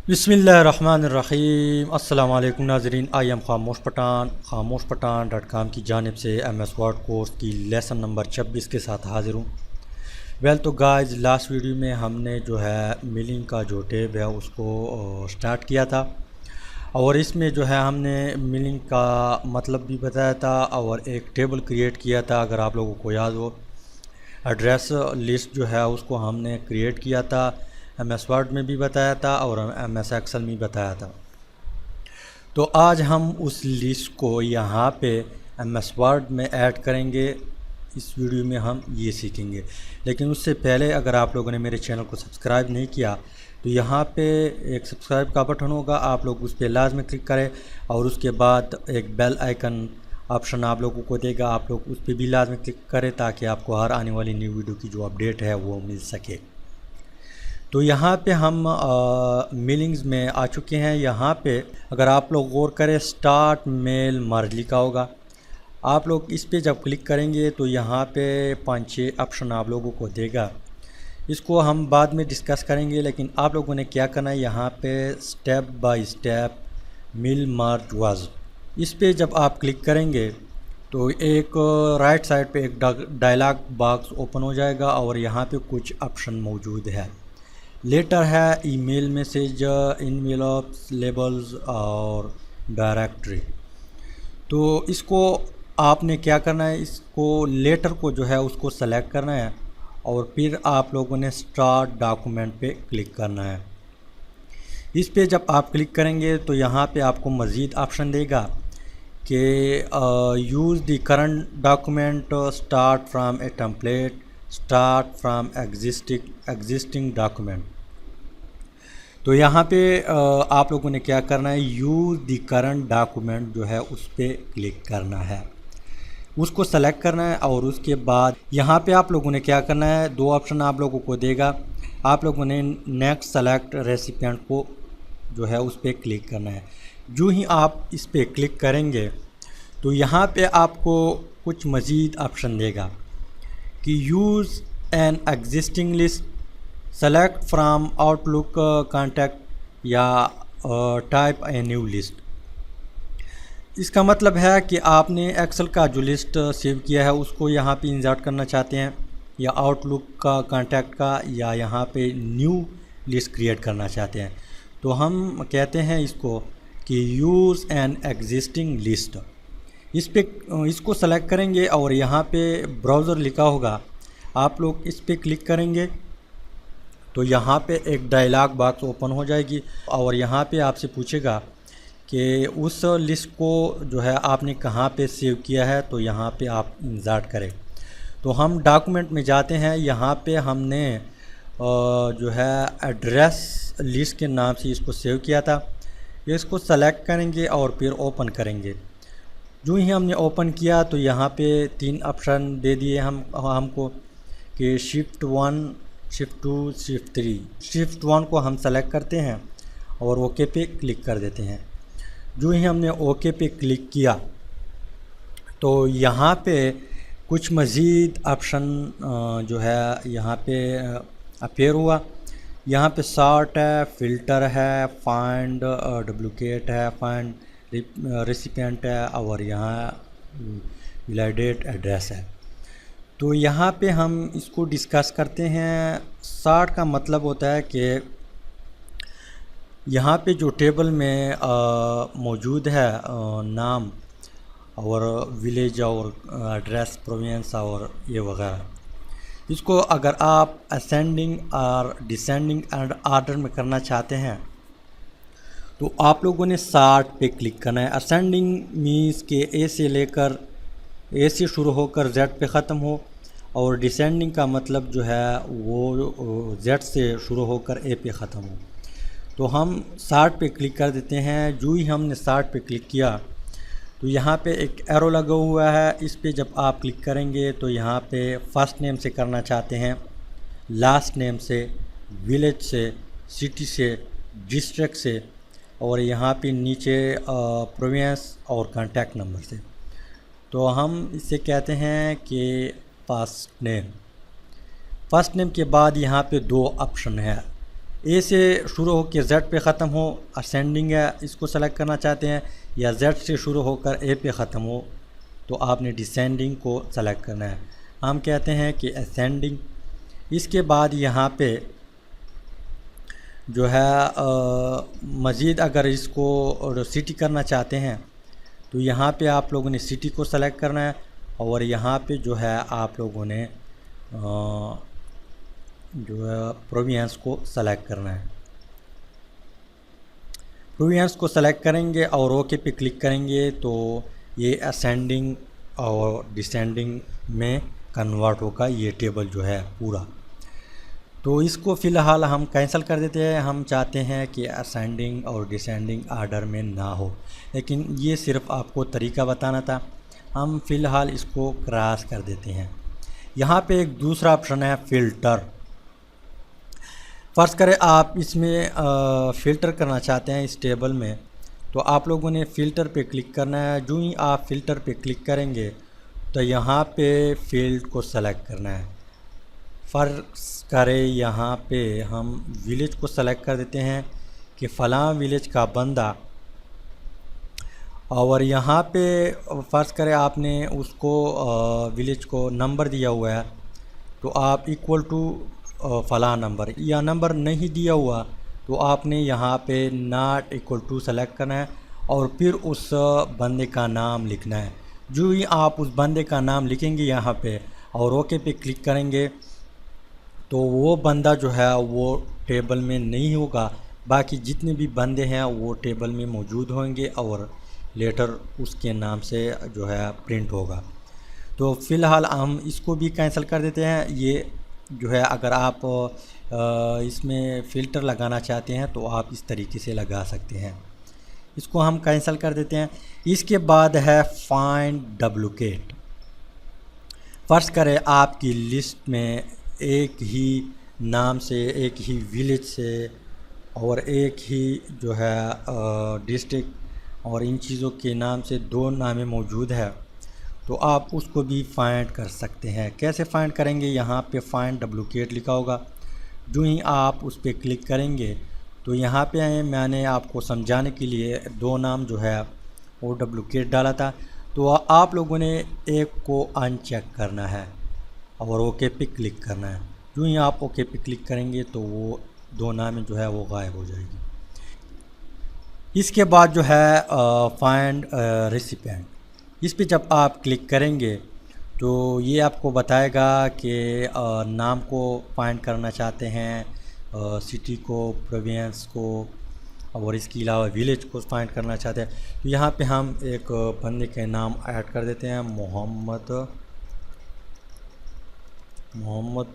बिस्मिल्लाहिर्रहमानिर्रहीम। अस्सलाम वालेकुम नाज़रीन, आई एम खामोश पठान .com की जानिब से MS वर्ड कोर्स की लेसन नंबर 26 के साथ हाज़िर हूँ। तो गाइस, लास्ट वीडियो में हमने जो है मिलिंग का जो टेब है उसको स्टार्ट किया था और इसमें जो है हमने मिलिंग का मतलब भी बताया था और एक टेबल क्रिएट किया था। अगर आप लोगों को याद हो, एड्रेस लिस्ट जो है उसको हमने क्रिएट किया था, MS वर्ड में भी बताया था और MS एक्सेल में बताया था। तो आज हम उस लिस्ट को यहाँ पे MS वर्ड में ऐड करेंगे। इस वीडियो में हम ये सीखेंगे, लेकिन उससे पहले अगर आप लोगों ने मेरे चैनल को सब्सक्राइब नहीं किया तो यहाँ पे एक सब्सक्राइब का बटन होगा, आप लोग उस पर लाजमी क्लिक करें और उसके बाद एक बेल आइकन ऑप्शन आप लोगों को देगा, आप लोग उस पर भी लाजमी क्लिक करें ताकि आपको हर आने वाली न्यू वीडियो की जो अपडेट है वो मिल सके। तो यहाँ पे हम मिलिंग्स में आ चुके हैं। यहाँ पे अगर आप लोग गौर करें, स्टार्ट मेल मर्ज लिखा होगा। आप लोग इस पे जब क्लिक करेंगे तो यहाँ पे 5-6 ऑप्शन आप लोगों को देगा। इसको हम बाद में डिस्कस करेंगे, लेकिन आप लोगों ने क्या करना है, यहाँ पे step by step mill merge was, इस पे जब आप क्लिक करेंगे तो एक राइट साइड पे एक डायलॉग बॉक्स ओपन हो जाएगा और यहाँ पे कुछ ऑप्शन मौजूद है। लेटर है, ईमेल मैसेज, इनवेलप्स, लेबल्स और डायरेक्टरी। तो इसको आपने क्या करना है, इसको लेटर को जो है उसको सेलेक्ट करना है और फिर आप लोगों ने स्टार्ट डॉक्यूमेंट पे क्लिक करना है। इस पे जब आप क्लिक करेंगे तो यहाँ पे आपको मज़ीद ऑप्शन देगा कि use the current document, start from A template, start from existing document. तो यहाँ पे आप लोगों ने क्या करना है, यूज़ द करंट डॉक्यूमेंट जो है उस पर क्लिक करना है, उसको सेलेक्ट करना है और उसके बाद यहाँ पे आप लोगों ने क्या करना है, 2 ऑप्शन आप लोगों को देगा। आप लोगों ने नेक्स्ट सेलेक्ट रेसिपिएंट को जो है उस पर क्लिक करना है। जो ही आप इस पर क्लिक करेंगे तो यहाँ पे आपको कुछ मज़ीद ऑप्शन देगा कि use an existing list, select from outlook contact या टाइप ए न्यू लिस्ट। इसका मतलब है कि आपने एक्सेल का जो लिस्ट सेव किया है उसको यहाँ पे इंसर्ट करना चाहते हैं, या आउटलुक का कॉन्टैक्ट का, या यहाँ पे न्यू लिस्ट क्रिएट करना चाहते हैं। तो हम कहते हैं इसको कि यूज़ एन एग्जिस्टिंग लिस्ट। इसको सेलेक्ट करेंगे और यहाँ पे ब्राउज़र लिखा होगा, आप लोग इस पर क्लिक करेंगे तो यहाँ पे एक डायलॉग बॉक्स ओपन हो जाएगी और यहाँ पे आपसे पूछेगा कि उस लिस्ट को जो है आपने कहाँ पे सेव किया है, तो यहाँ पे आप इंसर्ट करें। तो हम डॉक्यूमेंट में जाते हैं, यहाँ पे हमने जो है एड्रेस लिस्ट के नाम से इसको सेव किया था। इसको सेलेक्ट करेंगे और फिर ओपन करेंगे। जो ही हमने ओपन किया तो यहाँ पे 3 ऑप्शन दे दिए हमको कि शिफ्ट 1, शिफ्ट 2, शिफ्ट 3। शिफ्ट 1 को हम सेलेक्ट करते हैं और ओके पे क्लिक कर देते हैं। जो ही हमने ओके पे क्लिक किया तो यहाँ पे कुछ मज़ीद ऑप्शन जो है यहाँ पे अपीयर हुआ। यहाँ पे सॉर्ट है, फ़िल्टर है, फाइंड डुप्लिकेट है, फाइंड रेसिपिएंट है और यहाँ वैलिडेट एड्रेस है। तो यहाँ पे हम इसको डिस्कस करते हैं। सॉर्ट का मतलब होता है कि यहाँ पे जो टेबल में मौजूद है नाम और विलेज और एड्रेस, प्रोविंस और ये वगैरह, इसको अगर आप असेंडिंग और डिसेंडिंग आर्डर में करना चाहते हैं तो आप लोगों ने सॉर्ट पे क्लिक करना है। असेंडिंग मीन्स के ए से शुरू होकर जेड पे ख़त्म हो, और डिसेंडिंग का मतलब जो है वो जेड से शुरू होकर ए पे ख़त्म हो। तो हम सॉर्ट पे क्लिक कर देते हैं। जो ही हमने सॉर्ट पे क्लिक किया तो यहाँ पे एक एरो लगा हुआ है, इस पे जब आप क्लिक करेंगे तो यहाँ पे फर्स्ट नेम से करना चाहते हैं, लास्ट नेम से, विलेज से, सिटी से, डिस्ट्रिक्ट से, और यहाँ पे नीचे प्रोविंस और कॉन्टैक्ट नंबर से। तो हम इसे कहते हैं कि फर्स्ट नेम। फर्स्ट नेम के बाद यहाँ पे 2 ऑप्शन है, ए से शुरू होकर जेड पे ख़त्म हो, असेंडिंग है, इसको सेलेक्ट करना चाहते हैं, या जेड से शुरू होकर ए पे ख़त्म हो तो आपने डिसेंडिंग को सेलेक्ट करना है। हम कहते हैं कि असेंडिंग। इसके बाद यहाँ पे जो है मज़ीद अगर इसको सिटी करना चाहते हैं तो यहाँ पे आप लोगों ने सिटी को सेलेक्ट करना है, और यहाँ पे जो है आप लोगों ने जो है प्रोविंस को सेलेक्ट करना है। प्रोविंस को सेलेक्ट करेंगे और ओके पे क्लिक करेंगे तो ये असेंडिंग और डिसेंडिंग में कन्वर्ट होगा ये टेबल जो है पूरा। तो इसको फ़िलहाल हम कैंसिल कर देते हैं। हम चाहते हैं कि असेंडिंग और डिसेंडिंग आर्डर में ना हो, लेकिन ये सिर्फ आपको तरीका बताना था। हम फ़िलहाल इसको क्रॉस कर देते हैं। यहाँ पे एक दूसरा ऑप्शन है फ़िल्टर। फ़र्ज़ करें आप इसमें फ़िल्टर करना चाहते हैं इस टेबल में, तो आप लोगों ने फ़िल्टर पे क्लिक करना है। जो ही आप फ़िल्टर पे क्लिक करेंगे तो यहाँ पे फील्ड को सेलेक्ट करना है। फ़र्ज़ करें यहाँ पे हम विलेज को सेलेक्ट कर देते हैं कि फ़लाँ विलेज का बंदा, और यहाँ पे फ़र्ज़ करें आपने उसको विलेज को नंबर दिया हुआ है तो आप इक्वल टू फ़लाँ नंबर, या नंबर नहीं दिया हुआ तो आपने यहाँ पे नॉट इक्वल टू सेलेक्ट करना है और फिर उस बंदे का नाम लिखना है। जो ही आप उस बंदे का नाम लिखेंगे यहाँ पे और ओके पे क्लिक करेंगे तो वो बंदा जो है वो टेबल में नहीं होगा, बाकी जितने भी बंदे हैं वो टेबल में मौजूद होंगे और लेटर उसके नाम से जो है प्रिंट होगा। तो फ़िलहाल हम इसको भी कैंसिल कर देते हैं। ये जो है अगर आप इसमें फ़िल्टर लगाना चाहते हैं तो आप इस तरीके से लगा सकते हैं। इसको हम कैंसिल कर देते हैं। इसके बाद है फाइंड डुप्लिकेट। फ़र्ज़ करें आपकी लिस्ट में एक ही नाम से, एक ही विलेज से और एक ही जो है डिस्ट्रिक्ट और इन चीज़ों के नाम से दो नामें मौजूद है, तो आप उसको भी फाइंड कर सकते हैं। कैसे फाइंड करेंगे? यहाँ पे फाइंड डुप्लिकेट लिखा होगा। जो ही आप उस पर क्लिक करेंगे तो यहाँ पे मैंने आपको समझाने के लिए दो नाम जो है वो डुप्लिकेट डाला था, तो आप लोगों ने एक को अनचेक करना है और ओके पे क्लिक करना है। जो ही आप ओके पे क्लिक करेंगे तो वो दो नाम जो है वो गायब हो जाएगी। इसके बाद जो है फाइंड रेसिपिएंट, इस पे जब आप क्लिक करेंगे तो ये आपको बताएगा कि नाम को फाइंड करना चाहते हैं, सिटी को, प्रोविंस को और इसके अलावा विलेज को फाइंड करना चाहते हैं। तो यहाँ पे हम एक बंदे के नाम ऐड कर देते हैं, मोहम्मद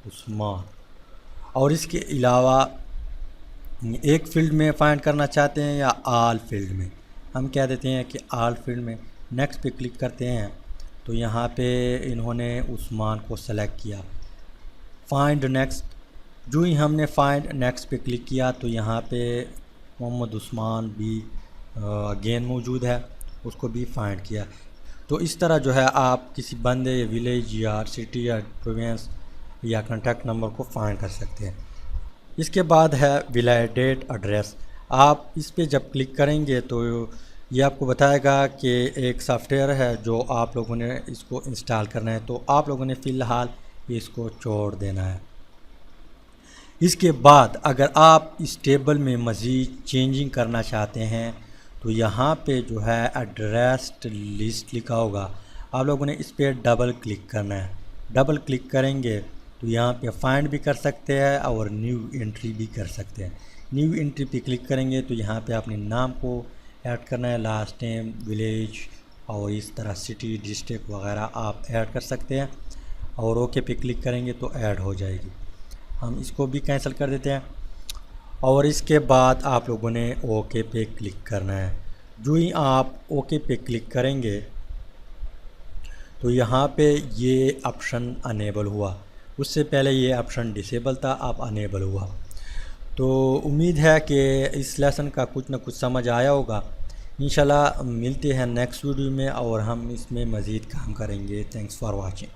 उस्मान। और इसके अलावा एक फ़ील्ड में फ़ाइंड करना चाहते हैं या आल फील्ड में, हम कह देते हैं कि आल फील्ड में। नेक्स्ट पे क्लिक करते हैं तो यहाँ पे इन्होंने उस्मान को सेलेक्ट किया। फाइंड नेक्स्ट, जो ही हमने फाइंड नेक्स्ट पे क्लिक किया तो यहाँ पे मोहम्मद उस्मान भी अगेन मौजूद है, उसको भी फाइंड किया। तो इस तरह जो है आप किसी बंदे, विलेज या सिटी या प्रोविंस या कॉन्टैक्ट नंबर को फाइंड कर सकते हैं। इसके बाद है वैलिडेट एड्रेस। आप इस पे जब क्लिक करेंगे तो ये आपको बताएगा कि एक सॉफ्टवेयर है जो आप लोगों ने इसको इंस्टॉल करना है, तो आप लोगों ने फ़िलहाल इसको छोड़ देना है। इसके बाद अगर आप इस टेबल में मज़ीद चेंजिंग करना चाहते हैं तो यहाँ पे जो है एड्रेस लिस्ट लिखा होगा, आप लोगों ने इस पर डबल क्लिक करना है। डबल क्लिक करेंगे तो यहाँ पे फाइंड भी कर सकते हैं और न्यू एंट्री भी कर सकते हैं। न्यू एंट्री पे क्लिक करेंगे तो यहाँ पे अपने नाम को ऐड करना है, लास्ट नेम, विलेज और इस तरह सिटी, डिस्ट्रिक्ट वगैरह आप ऐड कर सकते हैं और ओके पे क्लिक करेंगे तो ऐड हो जाएगी। हम इसको भी कैंसिल कर देते हैं और इसके बाद आप लोगों ने ओके पे क्लिक करना है। जो ही आप ओके पे क्लिक करेंगे तो यहाँ पे ये ऑप्शन अनेबल हुआ, उससे पहले ये ऑप्शन डिसेबल था, अब अनेबल हुआ। तो उम्मीद है कि इस लेसन का कुछ ना कुछ समझ आया होगा। इंशाल्लाह मिलते हैं नेक्स्ट वीडियो में और हम इसमें मज़ीद काम करेंगे। Thanks for watching.